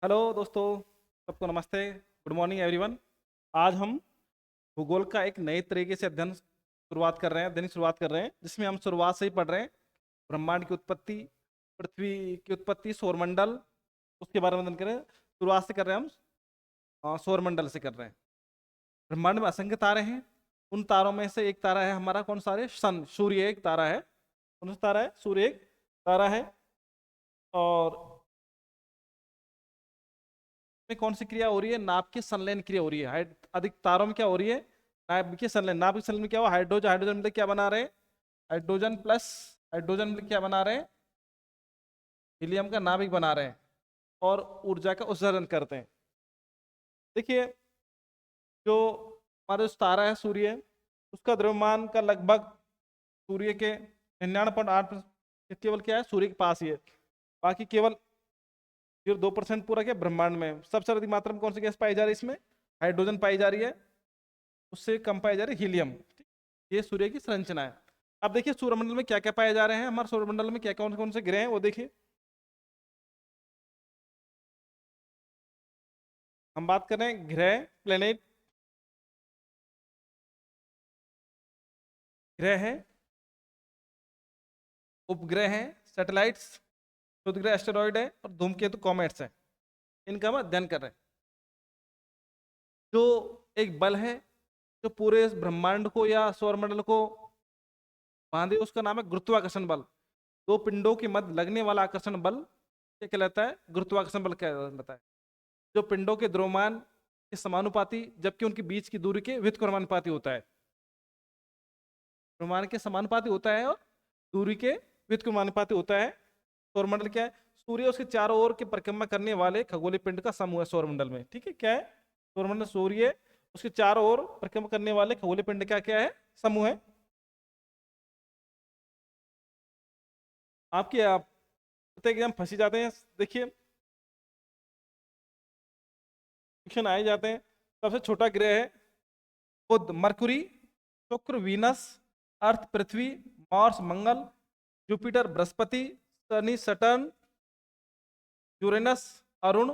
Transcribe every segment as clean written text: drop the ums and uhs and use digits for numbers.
Hello दोस्तों, सबको नमस्ते। Good morning everyone. आज हम भूगोल का एक नए तरीके से अध्ययन की शुरुआत कर रहे हैं, जिसमें हम शुरुआत से ही पढ़ रहे हैं ब्रह्मांड की उत्पत्ति, पृथ्वी की उत्पत्ति, सौरमंडल, उसके बारे में अध्ययन करें। शुरुआत से कर रहे हैं हम, सौरमंडल से कर रहे हैं। ब्रह्मांड में असंख्य तारे हैं। उन तारों में से एक तारा है हमारा, कौन सा है? सन, सूर्य एक तारा है। कौन सा तारा है? सूर्य एक तारा है। और में कौन सी क्रिया हो रही है? नाभ की संलयन क्रिया हो रही है। अधिक तारों में क्या हो रही है? नाभ की संलयन में क्या हुआ? हाइड्रोजन हाइड्रोजन मिलकर क्या बना रहे हैं? हाइड्रोजन प्लस हाइड्रोजन मिलकर क्या बना रहे हैं? हीलियम का नाभिक बना रहे हैं और ऊर्जा का उत्सर्जन करते हैं। देखिए, जो हमारा जो तारा है सूर्य, उसका द्रव्यमान का लगभग सूर्य के 99.8 केवल क्या है? सूर्य के पास ही है। बाकी केवल 2% पूरा क्या ब्रह्मांड में। सबसे अधिक मात्रा में कौन सी गैस पाई जा रही है इसमें? हाइड्रोजन पाई जा रही है। उससे कम पाई जा रही है हीलियम। ये सूर्य की संरचना है। अब देखिए सौरमंडल में क्या क्या पाए जा रहे हैं। हमारे सौरमंडल में क्या कौन कौन से ग्रह हैं वो देखिए। हम बात कर रहे हैं ग्रह, प्लेनेट, ग्रह है, उपग्रह हैं, सैटेलाइट्स, क्षुद्र एस्टेरॉइड है और धूमकेतु कॉमेट्स है। इनका हम अध्ययन कर रहे हैं। जो एक बल है जो पूरे ब्रह्मांड को या सौरमंडल को बांधे, उसका नाम है गुरुत्वाकर्षण बल। दो पिंडों के मध्य लगने वाला आकर्षण बल क्या कहलाता है? गुरुत्वाकर्षण बल कहलाता है। जो पिंडों के द्रव्यमान के समानुपाती, जबकि उनके बीच की दूरी के व्युत्क्रमानुपाती होता है। द्रव्यमान के समानुपाती होता है और दूरी के व्युत्क्रमानुपाती होता है। सौरमंडल क्या है? सूर्य उसके चारों ओर की परिक्रमा करने वाले खगोलीय पिंड का समूह है सौरमंडल में। ठीक है, क्या है? सौरमंडल सूर्य उसके चारों ओर परिक्रमा करने वाले खगोलीय पिंड का क्या है? समूह है। आप एग्जाम फंसी जाते हैं। देखिए, क्वेश्चन आए जाते हैं। सबसे छोटा ग्रह है बुध, मरकुरी, शुक्र, वीनस, अर्थ, पृथ्वी, मार्स, मंगल, जुपिटर, बृहस्पति, शनि, सटर्न, यूरेनस, अरुण,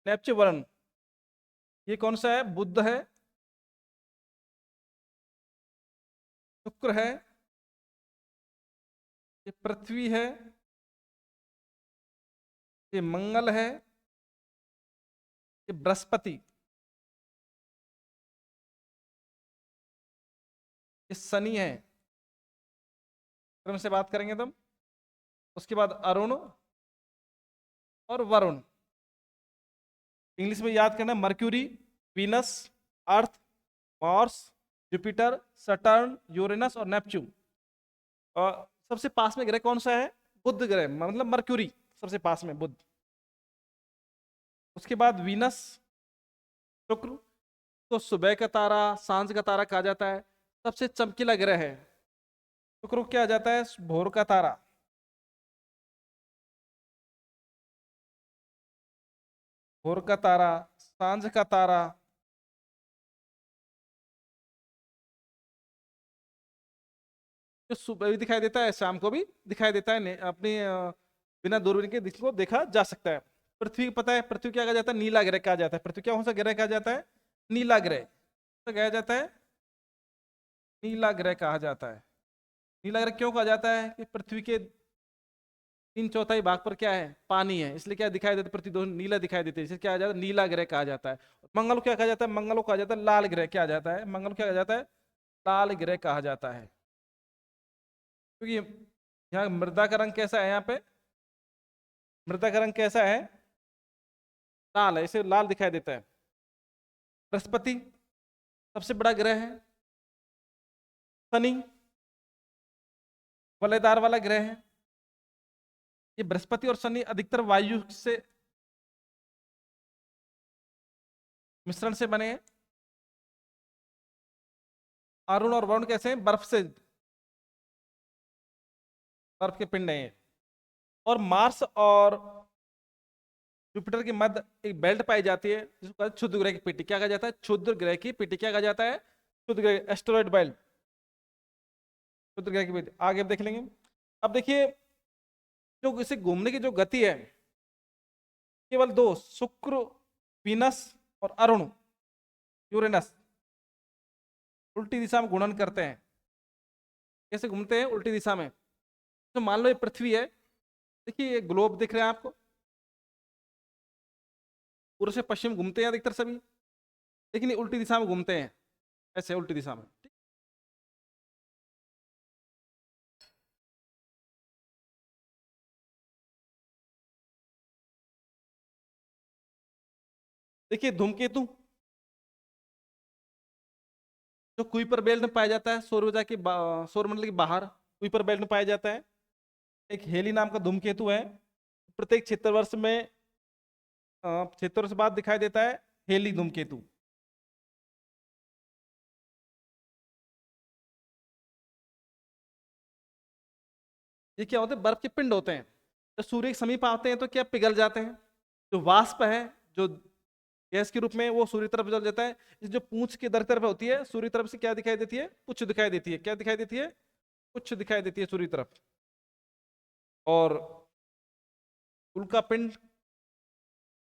नेपच्यून, वरुण। ये कौन सा है? बुध है, शुक्र है, ये पृथ्वी है, ये मंगल है, ये बृहस्पति, ये शनि है। क्रम से बात करेंगे तुम। उसके बाद अरुण और वरुण। इंग्लिश में याद करना, मर्क्यूरी, वीनस, अर्थ, मार्स, जुपिटर, सटर्न, यूरेनस और नेपच्यून। और सबसे पास में ग्रह कौन सा है? बुध ग्रह, मतलब मर्क्यूरी सबसे पास में, बुध। उसके बाद वीनस, शुक्र को सुबह का तारा, सांझ का तारा कहा जाता है। सबसे चमकीला ग्रह है। शुक्र को क्या जाता है? भोर का तारा। भोर का तारा, सांझ का तारा, जो सुबह भी दिखाई देता है, शाम को भी दिखाई देता है। अपनी बिना दूरबीन के इसको देखा जा सकता है। पृथ्वी को पता है, पृथ्वी क्या कहा जाता है? नीला ग्रह कहा जाता है। पृथ्वी क्या कौन सा ग्रह कहा जाता है? नीला ग्रह। तो कहा जाता है नीला ग्रह कहा जाता है। नीला ग्रह क्यों कहा जाता है? कि पृथ्वी के 3/4 भाग पर क्या है? पानी है, इसलिए क्या दिखाई देता है? पृथ्वी दोनों नीला दिखाई देते हैं, इसलिए क्या कहा जाता है? नीला ग्रह कहा जाता है। मंगल को क्या कहा जाता है? मंगल को कहा जाता है लाल ग्रह। क्या जाता है? मंगल को क्या कहा जाता है? लाल ग्रह कहा जाता है। क्योंकि यहाँ मृदा का रंग कैसा है? यहाँ पे मृदा का रंग कैसा है? लाल है, इसे लाल दिखाई देता है। बृहस्पति सबसे बड़ा ग्रह है। शनि वलयदार वाला ग्रह है। ये बृहस्पति और शनि अधिकतर वायु से मिश्रण से बने हैं। अरुण और वरुण कैसे हैं? बर्फ से, बर्फ के पिंड हैं। और मार्स और जुपिटर के मध्य एक बेल्ट पाई जाती है, जिसको कहते हैं क्षुद्र ग्रह की पेटी। क्या कहा जाता है? क्षुद्र ग्रह की पेटी। क्या कहा जाता है? क्षुद्र ग्रह, एस्टेरॉइड बेल्ट, क्षुद्र ग्रह की पेटी। आगे अब देख लेंगे। अब देखिए, जो इसे घूमने की जो गति है, केवल दो, शुक्र, वीनस और अरुण, यूरेनस, उल्टी दिशा में घूर्णन करते हैं। कैसे घूमते हैं उल्टी दिशा में? तो मान लो ये पृथ्वी है, देखिए ये ग्लोब दिख रहा है आपको, पूर्व से पश्चिम घूमते हैं अधिकतर सभी, लेकिन ये उल्टी दिशा में घूमते हैं, ऐसे उल्टी दिशा में। ठीक? देखिए धूमकेतु जो कुइपर बेल्ट में पाया जाता है, सौर ऊर्जा की सौर मंडल के बाहर कुइपर बेल्ट में पाया जाता है। एक हेली नाम का धूमकेतु है, प्रत्येक क्षेत्रवर्ष में क्षेत्रवर्ष बाद दिखाई देता है हेली धूमकेतु। ये क्या होते हैं? बर्फ के पिंड होते हैं, जब सूर्य के समीप आते हैं तो क्या पिघल जाते हैं। जो वाष्प है, जो गैस के रूप में, वो सूर्य तरफ जल जाता है। इस जो पूंछ की दर तरफ होती है, सूर्य तरफ से क्या दिखाई देती है? पुच्छ दिखाई देती है। क्या दिखाई देती है? पुच्छ दिखाई देती है सूर्य तरफ। और उल्कापिंड,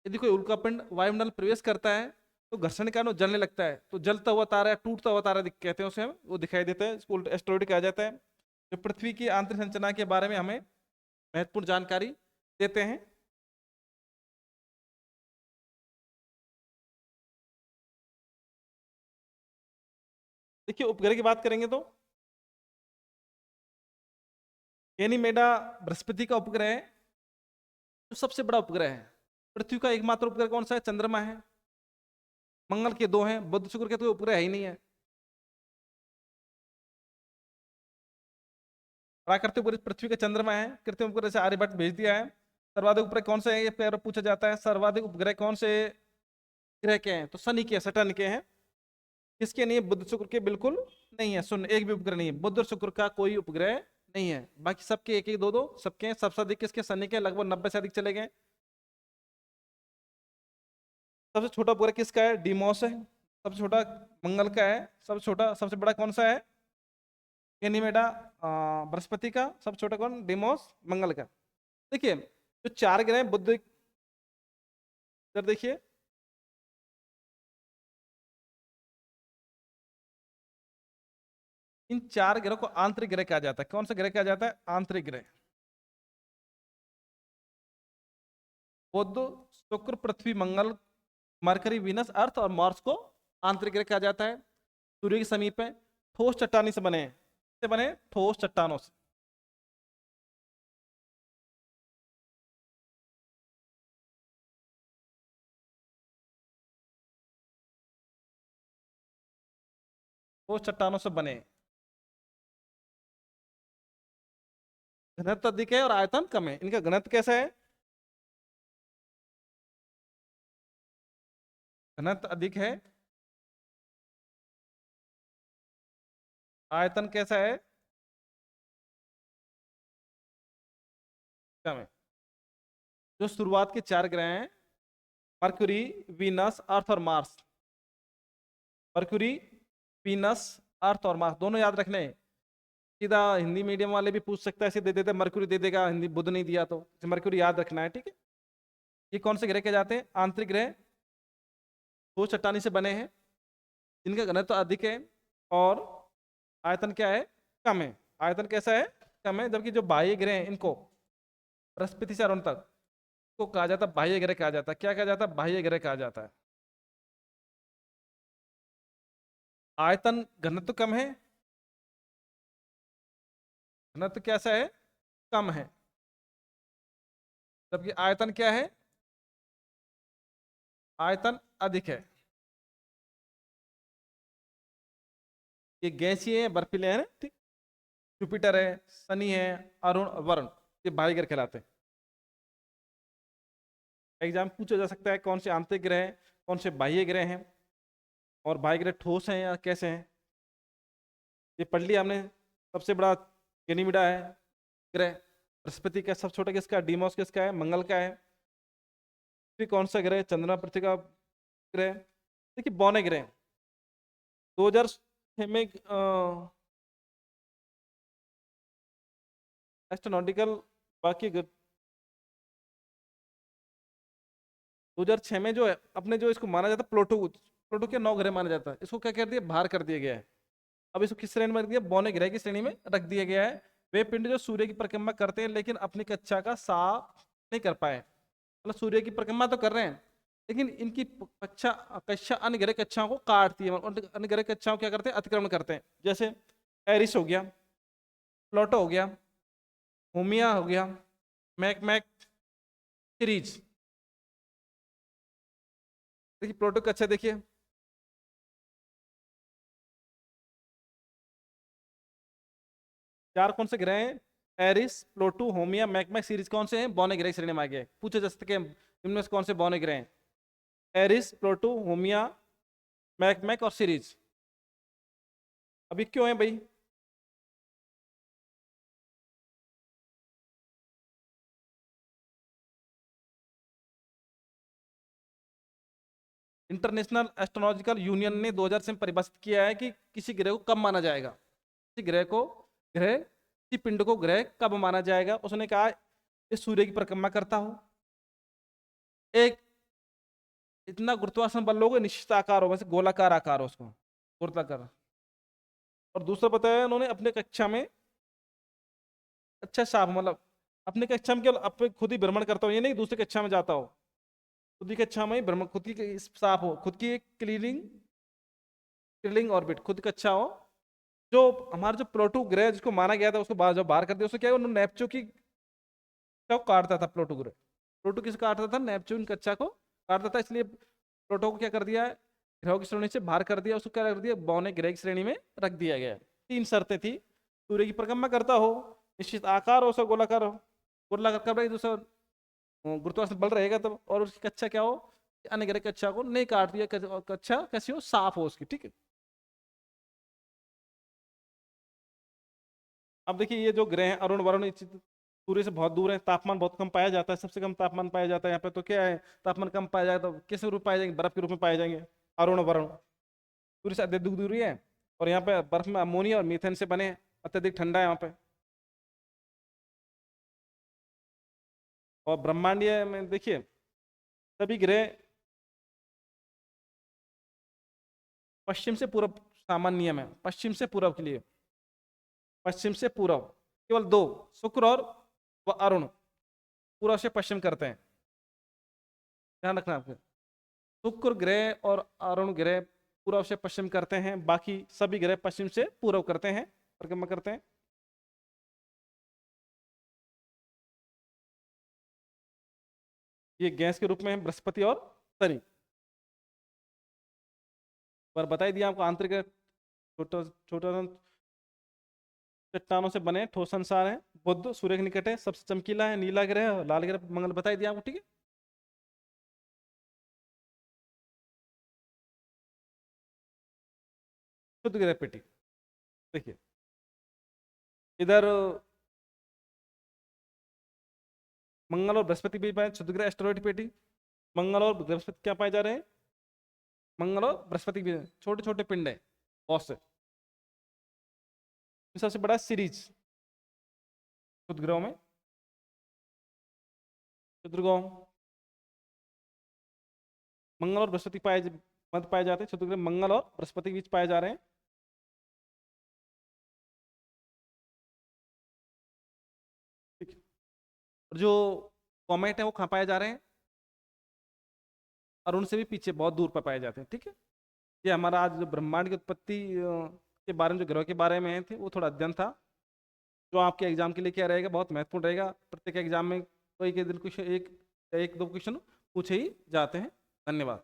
यदि कोई उल्कापिंड वायुमंडल प्रवेश करता है तो घर्षण के कारण जलने लगता है, तो जलता हुआ तारा या टूटता हुआ तारा कहते हैं उसे हम, वो दिखाई देता है, इसको एस्टेरॉइड कहा जाता है। जो पृथ्वी की आंतरिक संरचना के बारे में हमें महत्वपूर्ण जानकारी देते हैं। देखिए उपग्रह की बात करेंगे तो गैनीमेडा बृहस्पति का उपग्रह है, जो सबसे बड़ा उपग्रह है। पृथ्वी का एकमात्र उपग्रह कौन सा है? चंद्रमा है। मंगल के दो हैं, बुध शुक्र के तो कोई उपग्रह है ही नहीं है। प्राकृतिक उपग्रह पृथ्वी का चंद्रमा है, कृत्रिम उपग्रह से आर्यभट्ट भेज दिया है। सर्वाधिक उपग्रह कौन सा है, ये पैर पूछा जाता है, सर्वाधिक उपग्रह कौन से ग्रह के हैं? तो शनि के, सटर्न के हैं। किसके नहीं है? बुध शुक्र के बिल्कुल नहीं है। सुन, एक भी उपग्रह नहीं है, बुध और शुक्र का कोई उपग्रह नहीं है। बाकी सबके एक एक दो दो सबके हैं। सबसे अधिक किसके? शनि के, लगभग 90 से अधिक चले गए। सबसे छोटा उपग्रह किसका है? डीमोस है, सबसे छोटा मंगल का है। सबसे छोटा, सबसे बड़ा कौन सा है? गैनीमेडा बृहस्पति का, सबसे छोटा कौन? डीमोस मंगल का। देखिए जो चार ग्रह हैं, बुध, इधर देखिए, इन चार ग्रहों को आंतरिक ग्रह कहा जाता है। कौन सा ग्रह कहा जाता है? आंतरिक ग्रह। बुध, शुक्र, पृथ्वी, मंगल, मरकरी, वीनस, अर्थ और मार्स को आंतरिक ग्रह कहा जाता है। सूर्य के समीप है, ठोस चट्टानी से बने हैं। से बने? ठोस चट्टानों से। ठोस चट्टानों से बने हैं। घनत्व अधिक है और आयतन कम है। इनका घनत्व कैसा है? घनत्व अधिक है, आयतन कैसा है? कम है। जो शुरुआत के चार ग्रह हैं, मरकुरी, वीनस, अर्थ और मार्स। मरकुरी, वीनस, अर्थ और मार्स दोनों याद रखने हैं। सीधा हिंदी मीडियम वाले भी पूछ सकता है, ऐसे दे देते मरकुरी दे देगा, हिंदी बुध नहीं दिया तो मरकुरी याद रखना है। ठीक है? ये कौन से ग्रह के जाते हैं? आंतरिक ग्रह, ठोस चट्टानी से बने हैं, जिनका घनत्व अधिक है और आयतन क्या है? कम है। आयतन कैसा है? कम है। जबकि जो बाह्य ग्रह हैं, इनको बृहस्पति से अरुण तक को कहा जाता है बाह्य ग्रह कहा जाता है। क्या कहा जाता है? बाह्य ग्रह कहा जाता है। आयतन, घनत्व कम है, घनत्व कैसा है? कम है। जबकि आयतन क्या है? आयतन अधिक है। ये गैसीय है, बर्फीले हैं ना, ठीक। जुपिटर है, शनि है, अरुण, वरुण, ये बाह्य ग्रह कहलाते हैं। एग्जाम पूछा जा सकता है कौन से आंतरिक ग्रह हैं, कौन से बाह्य ग्रह हैं, और बाह्य ग्रह ठोस हैं या कैसे हैं। ये पढ़ लिया हमने। सबसे बड़ा गैनीमेडा है ग्रह, बृहस्पति का। सबसे छोटा किसका? डीमोस किसका है? मंगल का है। फिर कौन सा ग्रह? चंद्रमा, पृथ्वी का ग्रह। देखिए बौने ग्रह 2006 में एस्ट्रोनॉटिकल, बाकी 2006 में जो है अपने जो इसको माना जाता है प्लूटो, प्लूटो के 9 ग्रह माना जाता है, इसको क्या कर दिया, बाहर कर दिया गया है। अब इसको किस श्रेणी में रख दिया, बौने ग्रह की श्रेणी में रख दिया गया है। वे पिंड जो सूर्य की परिक्रमा करते हैं लेकिन अपनी कक्षा का साफ नहीं कर पाए, मतलब सूर्य की परिक्रमा तो कर रहे हैं लेकिन इनकी कक्षा कक्षा अन्य ग्रह कक्षाओं को काटती है, अन्य ग्रह कक्षाओं क्या करते हैं, अतिक्रमण करते हैं। जैसे एरिस हो गया, प्लूटो हो गया, होमिया हो गया, मैक सीरीज। देखिए प्लूटो का अच्छा देखिए, चार कौन से ग्रह हैं, एरिस, प्लूटो, होमिया, मैक सीरीज कौन से हैं, बौने ग्रह की श्रेणी में आ गए। पूछे जा सकते हैं इनमें से कौन से बौने ग्रह हैं, एरिस, प्लूटो, होमिया, मैक और सीरीज। अभी क्यों है भाई, इंटरनेशनल एस्ट्रोनॉजिकल यूनियन ने 2000 से परिभाषित किया है कि किसी ग्रह को कब माना जाएगा, किसी ग्रह को ग्रह, किसी पिंड को ग्रह कब माना जाएगा। उसने कहा इस सूर्य की परिक्रमा करता हो, एक इतना गुरुत्वाकर्षण बल लोगे, निश्चित आकार हो, वैसे गोलाकार आकार हो उसको, गोलाकार। और दूसरा बताया उन्होंने अपने कक्षा में अच्छा साफ, मतलब अपने कक्षा में केवल अपने खुद ही भ्रमण करता हो, ये नहीं दूसरी कक्षा में जाता हो, खुद ही कक्षा में ही भ्रमण, खुद की साफ हो, खुद की एक क्लीनिंग क्लीनिंग ऑर्बिट, खुद का अच्छा हो। जो हमारा जो प्लूटो ग्रह जिसको माना गया था उसको बाहर जब बाहर कर दिया, उसको क्या है, उन्होंने नेपच्यून की कक्षा को काटता था, प्लूटो ग्रह, प्लूटो किस काटता था, नेपच्यून कक्षा को काटता था, इसलिए प्लूटो को क्या कर दिया है, ग्रहों की श्रेणी से बाहर कर दिया, उसको क्या कर दिया, बौने ग्रह की श्रेणी में रख दिया गया। तीन शर्तें थी, सूर्य की परिक्रमा करता हो, निश्चित आकार हो, उसका गोलाकार हो, गोलाकार कब रही दूसरा गुरुत्वाकर्षण बल रहेगा तब, और उसकी कक्षा क्या हो, अन्य ग्रह कक्षा को नहीं काट दिया, कक्षा कैसी हो, साफ हो उसकी, ठीक है। अब देखिए ये जो ग्रह हैं अरुण वरुण, सूर्य से बहुत दूर है, तापमान बहुत कम पाया जाता है, सबसे कम तापमान पाया जाता है यहाँ पे, तो क्या है, तापमान कम पाया जाएगा तो किस रूप में पाए जाएंगे, बर्फ के रूप में पाए जाएंगे, अरुण वरुण। सूर्य से अत्यधिक दूरी है और यहाँ पे बर्फ में अमोनिया और मीथेन से बने, अत्यधिक ठंडा है यहाँ पे। और ब्रह्मांडीय में देखिए सभी ग्रह पश्चिम से पूर्व, सामान्य नियम है पश्चिम से पूर्व के लिए, पश्चिम से पूर्व केवल दो, शुक्र और अरुण पूर्व से पश्चिम करते हैं, ध्यान रखना आपको, शुक्र ग्रह और अरुण ग्रह पूर्व से पश्चिम करते हैं, बाकी सभी ग्रह पश्चिम से पूर्व करते हैं, परिक्रमा करते हैं। ये गैस के रूप में है बृहस्पति और शनि। पर बताई दिया आपको, आंतरिक छोटा छोटा चट्टानों से बने ठोस संसार है, बुध सूर्य के निकट है, सबसे चमकीला है, नीला ग्रह और लाल ग्रह मंगल, बताई दिया आपको, ठीक है। शुद्ध ग्रह पेटी देखिए, इधर मंगल और बृहस्पति भी पाए, शुद्ध ग्रह एस्टेरॉइड पेटी, मंगल और बृहस्पति क्या पाए जा रहे हैं, मंगल और बृहस्पति भी छोटे छोटे पिंड है बहुत से। सबसे बड़ा सीरीज शुद्ध ग्रहों में, शुद्ध ग्रहों मंगल और बृहस्पति मध्य पाए जाते हैं, शुद्ध ग्रह मंगल और बृहस्पति के बीच पाए जा रहे हैं। ठीक है, और जो कॉमेट है वो कहाँ पाए जा रहे हैं, अरुण से भी पीछे बहुत दूर पर पाए जाते हैं, ठीक है। ये हमारा आज जो ब्रह्मांड की उत्पत्ति के बारे में, जो ग्रह के बारे में थे, वो थोड़ा अध्ययन था, जो आपके एग्जाम के लिए क्या रहेगा, बहुत महत्वपूर्ण रहेगा। प्रत्येक एग्जाम में कोई के दिन क्वेश्चन, एक एक दो क्वेश्चन पूछे ही जाते हैं। धन्यवाद।